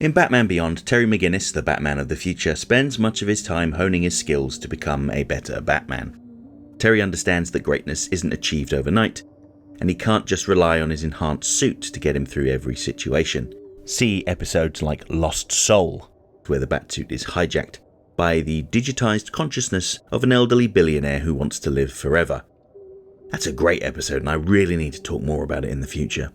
In Batman Beyond, Terry McGinnis, the Batman of the future, spends much of his time honing his skills to become a better Batman. Terry understands that greatness isn't achieved overnight, and he can't just rely on his enhanced suit to get him through every situation. See episodes like Lost Soul, where the Batsuit is hijacked by the digitized consciousness of an elderly billionaire who wants to live forever. That's a great episode, and I really need to talk more about it in the future.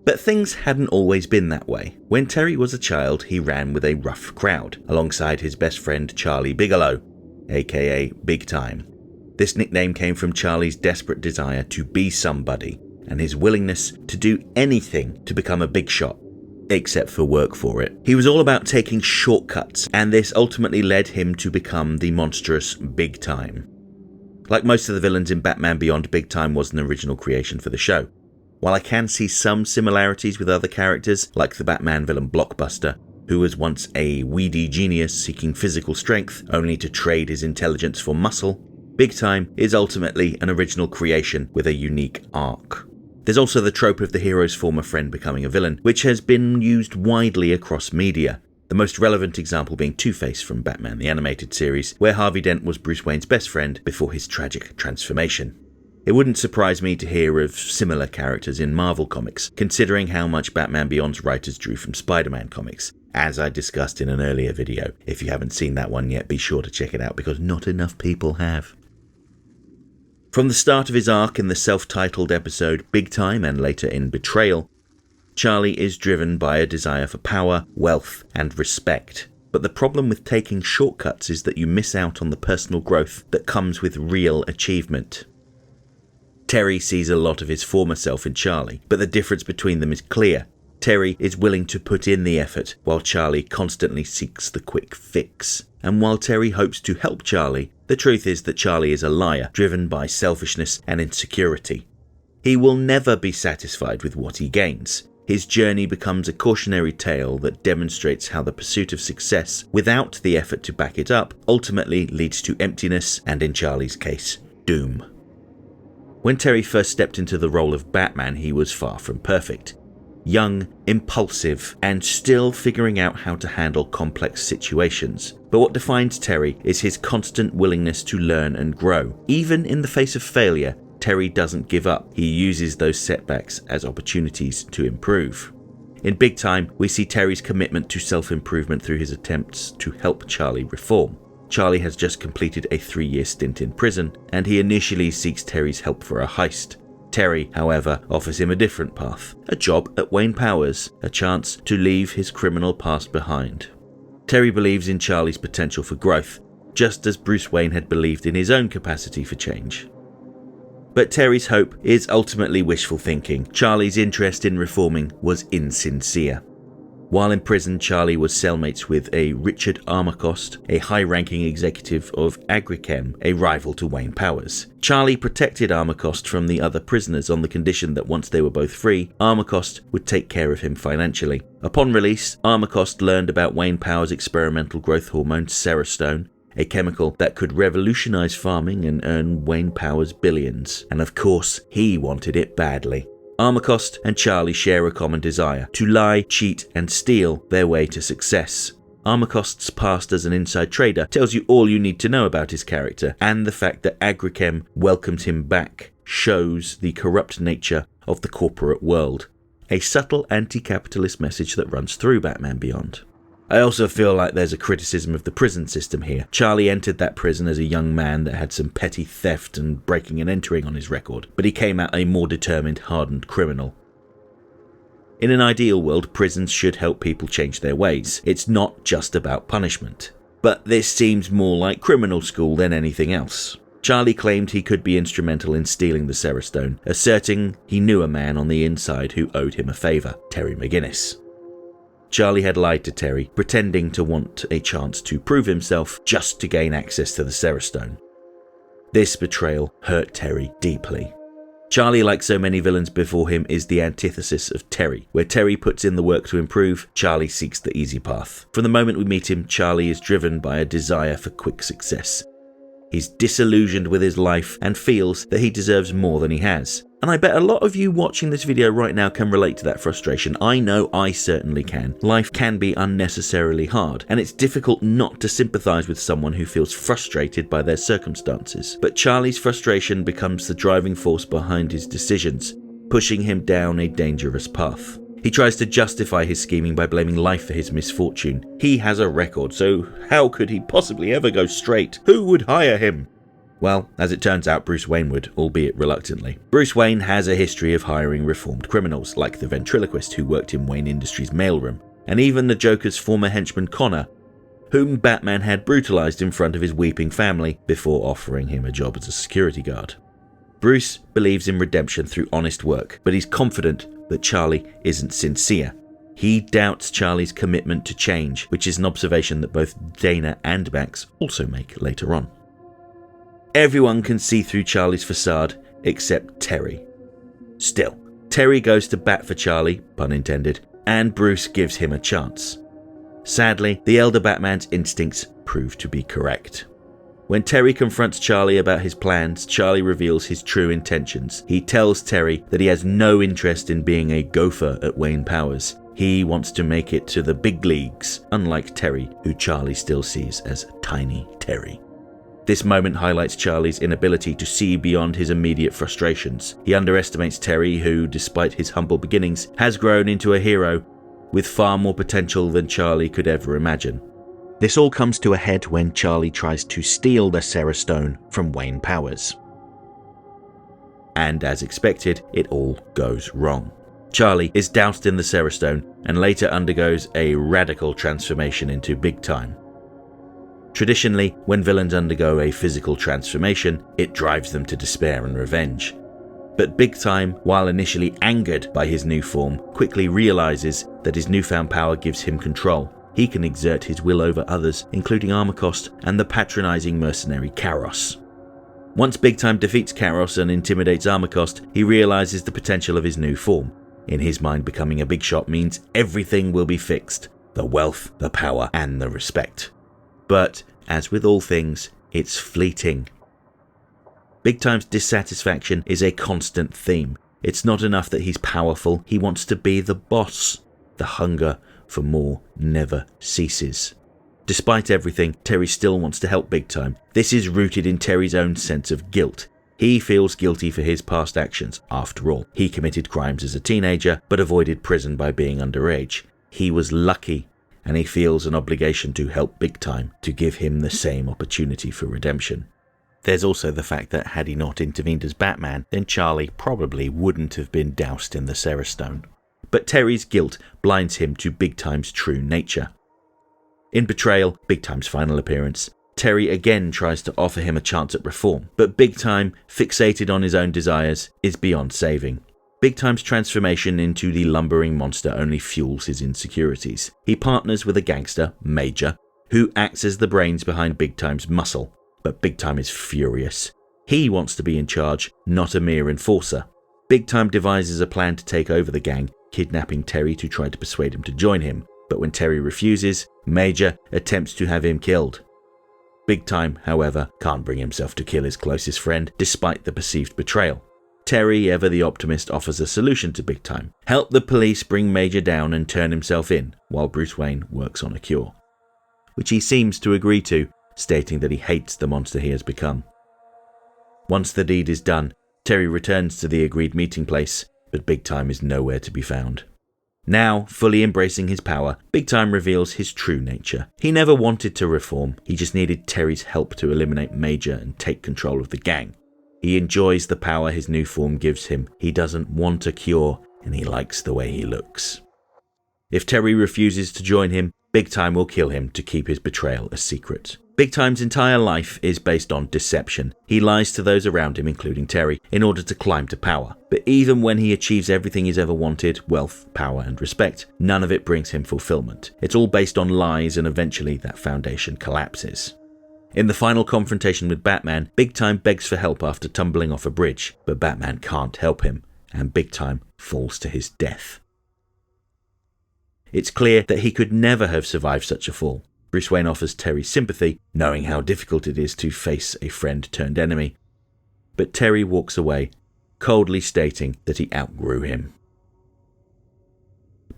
But things hadn't always been that way. When Terry was a child, he ran with a rough crowd, alongside his best friend Charlie Bigelow, aka Big Time. This nickname came from Charlie's desperate desire to be somebody, and his willingness to do anything to become a big shot, except for work for it. He was all about taking shortcuts, and this ultimately led him to become the monstrous Big Time. Like most of the villains in Batman Beyond, Big Time was an original creation for the show. While I can see some similarities with other characters, like the Batman villain Blockbuster, who was once a weedy genius seeking physical strength only to trade his intelligence for muscle, Big Time is ultimately an original creation with a unique arc. There's also the trope of the hero's former friend becoming a villain, which has been used widely across media. The most relevant example being Two-Face from Batman the Animated Series, where Harvey Dent was Bruce Wayne's best friend before his tragic transformation. It wouldn't surprise me to hear of similar characters in Marvel Comics, considering how much Batman Beyond's writers drew from Spider-Man comics, as I discussed in an earlier video. If you haven't seen that one yet, be sure to check it out because not enough people have. From the start of his arc in the self-titled episode Big Time and later in Betrayal, Charlie is driven by a desire for power, wealth, and respect. But the problem with taking shortcuts is that you miss out on the personal growth that comes with real achievement. Terry sees a lot of his former self in Charlie, but the difference between them is clear. Terry is willing to put in the effort, while Charlie constantly seeks the quick fix. And while Terry hopes to help Charlie, the truth is that Charlie is a liar, driven by selfishness and insecurity. He will never be satisfied with what he gains. His journey becomes a cautionary tale that demonstrates how the pursuit of success, without the effort to back it up, ultimately leads to emptiness and, in Charlie's case, doom. When Terry first stepped into the role of Batman, he was far from perfect. Young, impulsive, and still figuring out how to handle complex situations. But what defines Terry is his constant willingness to learn and grow. Even in the face of failure, Terry doesn't give up. He uses those setbacks as opportunities to improve. In Big Time, we see Terry's commitment to self-improvement through his attempts to help Charlie reform. Charlie has just completed a 3-year stint in prison, and he initially seeks Terry's help for a heist. Terry, however, offers him a different path, a job at Wayne Powers, a chance to leave his criminal past behind. Terry believes in Charlie's potential for growth, just as Bruce Wayne had believed in his own capacity for change. But Terry's hope is ultimately wishful thinking. Charlie's interest in reforming was insincere. While in prison, Charlie was cellmates with a Richard Armacost, a high-ranking executive of Agrichem, a rival to Wayne Powers. Charlie protected Armacost from the other prisoners on the condition that once they were both free, Armacost would take care of him financially. Upon release, Armacost learned about Wayne Powers' experimental growth hormone, Serostone, a chemical that could revolutionize farming and earn Wayne Powers billions. And of course, he wanted it badly. Armacost and Charlie share a common desire to lie, cheat, and steal their way to success. Armacost's past as an inside trader tells you all you need to know about his character, and the fact that Agrichem welcomed him back shows the corrupt nature of the corporate world. A subtle anti-capitalist message that runs through Batman Beyond. I also feel like there's a criticism of the prison system here. Charlie entered that prison as a young man that had some petty theft and breaking and entering on his record, but he came out a more determined, hardened criminal. In an ideal world, prisons should help people change their ways. It's not just about punishment. But this seems more like criminal school than anything else. Charlie claimed he could be instrumental in stealing the Serostone, asserting he knew a man on the inside who owed him a favour, Terry McGinnis. Charlie had lied to Terry, pretending to want a chance to prove himself just to gain access to the Serostone. This betrayal hurt Terry deeply. Charlie, like so many villains before him, is the antithesis of Terry. Where Terry puts in the work to improve, Charlie seeks the easy path. From the moment we meet him, Charlie is driven by a desire for quick success. He's disillusioned with his life and feels that he deserves more than he has. And I bet a lot of you watching this video right now can relate to that frustration. I know I certainly can. Life can be unnecessarily hard, and it's difficult not to sympathize with someone who feels frustrated by their circumstances. But Charlie's frustration becomes the driving force behind his decisions, pushing him down a dangerous path. He tries to justify his scheming by blaming life for his misfortune. He has a record, so how could he possibly ever go straight? Who would hire him? Well, as it turns out, Bruce Wayne would, albeit reluctantly. Bruce Wayne has a history of hiring reformed criminals, like the ventriloquist who worked in Wayne Industries' mailroom, and even the Joker's former henchman Connor, whom Batman had brutalized in front of his weeping family before offering him a job as a security guard. Bruce believes in redemption through honest work, but he's confident that Charlie isn't sincere. He doubts Charlie's commitment to change, which is an observation that both Dana and Max also make later on. Everyone can see through Charlie's facade except Terry. Still, Terry goes to bat for Charlie, pun intended, and Bruce gives him a chance. Sadly, the elder Batman's instincts prove to be correct. When Terry confronts Charlie about his plans, Charlie reveals his true intentions. He tells Terry that he has no interest in being a gopher at Wayne Powers. He wants to make it to the big leagues, unlike Terry, who Charlie still sees as Tiny Terry. This moment highlights Charlie's inability to see beyond his immediate frustrations. He underestimates Terry, who, despite his humble beginnings, has grown into a hero with far more potential than Charlie could ever imagine. This all comes to a head when Charlie tries to steal the Sarah Stone from Wayne Powers. And as expected, it all goes wrong. Charlie is doused in the Sarah Stone and later undergoes a radical transformation into Big Time. Traditionally, when villains undergo a physical transformation, it drives them to despair and revenge. But Big Time, while initially angered by his new form, quickly realizes that his newfound power gives him control. He can exert his will over others, including Armacost and the patronizing mercenary Karos. Once Big Time defeats Karos and intimidates Armacost, he realizes the potential of his new form. In his mind, becoming a big shot means everything will be fixed: the wealth, the power, and the respect. But, as with all things, it's fleeting. Big Time's dissatisfaction is a constant theme. It's not enough that he's powerful, he wants to be the boss. The hunger for more never ceases. Despite everything, Terry still wants to help Big Time. This is rooted in Terry's own sense of guilt. He feels guilty for his past actions. After all, he committed crimes as a teenager, but avoided prison by being underage. He was lucky, and he feels an obligation to help Big Time, to give him the same opportunity for redemption. There's also the fact that had he not intervened as Batman, then Charlie probably wouldn't have been doused in the Sarah Stone. But Terry's guilt blinds him to Big Time's true nature. In Betrayal, Big Time's final appearance, Terry again tries to offer him a chance at reform, but Big Time, fixated on his own desires, is beyond saving. Big Time's transformation into the lumbering monster only fuels his insecurities. He partners with a gangster, Major, who acts as the brains behind Big Time's muscle, but Big Time is furious. He wants to be in charge, not a mere enforcer. Big Time devises a plan to take over the gang, kidnapping Terry to try to persuade him to join him, but when Terry refuses, Major attempts to have him killed. Big Time, however, can't bring himself to kill his closest friend, despite the perceived betrayal. Terry, ever the optimist, offers a solution to Big Time: help the police bring Major down and turn himself in, while Bruce Wayne works on a cure. Which he seems to agree to, stating that he hates the monster he has become. Once the deed is done, Terry returns to the agreed meeting place, but Big Time is nowhere to be found. Now, fully embracing his power, Big Time reveals his true nature. He never wanted to reform, he just needed Terry's help to eliminate Major and take control of the gang. He enjoys the power his new form gives him, he doesn't want a cure, and he likes the way he looks. If Terry refuses to join him, Big Time will kill him to keep his betrayal a secret. Big Time's entire life is based on deception. He lies to those around him, including Terry, in order to climb to power. But even when he achieves everything he's ever wanted, wealth, power, and respect, none of it brings him fulfillment. It's all based on lies, and eventually that foundation collapses. In the final confrontation with Batman, Big Time begs for help after tumbling off a bridge, but Batman can't help him, and Big Time falls to his death. It's clear that he could never have survived such a fall. Bruce Wayne offers Terry sympathy, knowing how difficult it is to face a friend turned enemy. But Terry walks away, coldly stating that he outgrew him.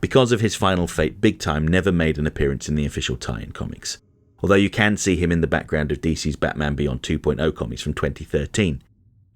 Because of his final fate, Big Time never made an appearance in the official tie-in comics, although you can see him in the background of DC's Batman Beyond 2.0 comics from 2013.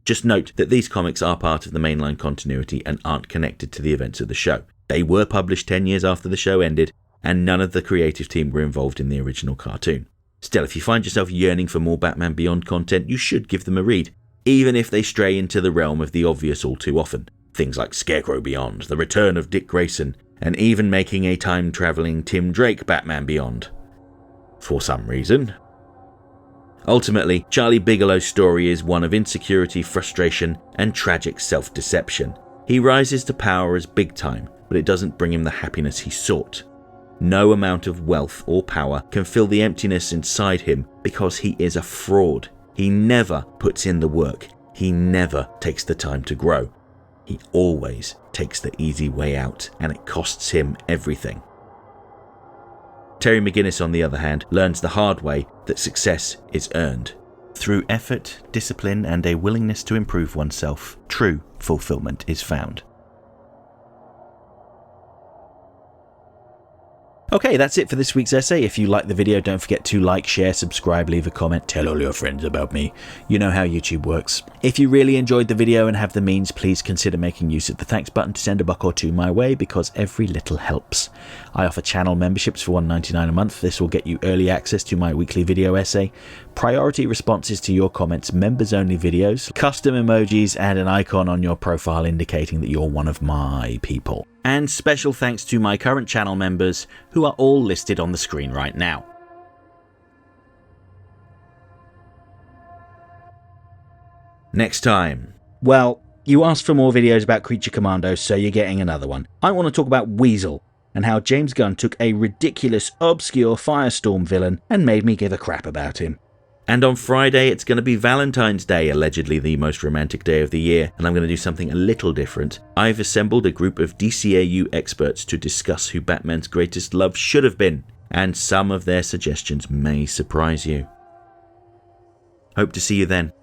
Just note that these comics are part of the mainline continuity and aren't connected to the events of the show. They were published 10 years after the show ended, and none of the creative team were involved in the original cartoon. Still, if you find yourself yearning for more Batman Beyond content, you should give them a read, even if they stray into the realm of the obvious all too often. Things like Scarecrow Beyond, the return of Dick Grayson, and even making a time-travelling Tim Drake Batman Beyond. For some reason. Ultimately, Charlie Bigelow's story is one of insecurity, frustration, and tragic self-deception. He rises to power as Big Time, but it doesn't bring him the happiness he sought. No amount of wealth or power can fill the emptiness inside him because he is a fraud. He never puts in the work. He never takes the time to grow. He always takes the easy way out, and it costs him everything. Terry McGinnis, on the other hand, learns the hard way that success is earned. Through effort, discipline, and a willingness to improve oneself, true fulfillment is found. Okay, that's it for this week's essay. If you liked the video, don't forget to like, share, subscribe, leave a comment, tell all your friends about me. You know how YouTube works. If you really enjoyed the video and have the means, please consider making use of the thanks button to send a buck or two my way, because every little helps. I offer channel memberships for $1.99 a month. This will get you early access to my weekly video essay, priority responses to your comments, members-only videos, custom emojis, and an icon on your profile indicating that you're one of my people. And special thanks to my current channel members, who are all listed on the screen right now. Next time. Well, you asked for more videos about Creature Commandos, so you're getting another one. I want to talk about Weasel, and how James Gunn took a ridiculous, obscure Firestorm villain and made me give a crap about him. And on Friday, it's going to be Valentine's Day, allegedly the most romantic day of the year, and I'm going to do something a little different. I've assembled a group of DCAU experts to discuss who Batman's greatest love should have been, and some of their suggestions may surprise you. Hope to see you then.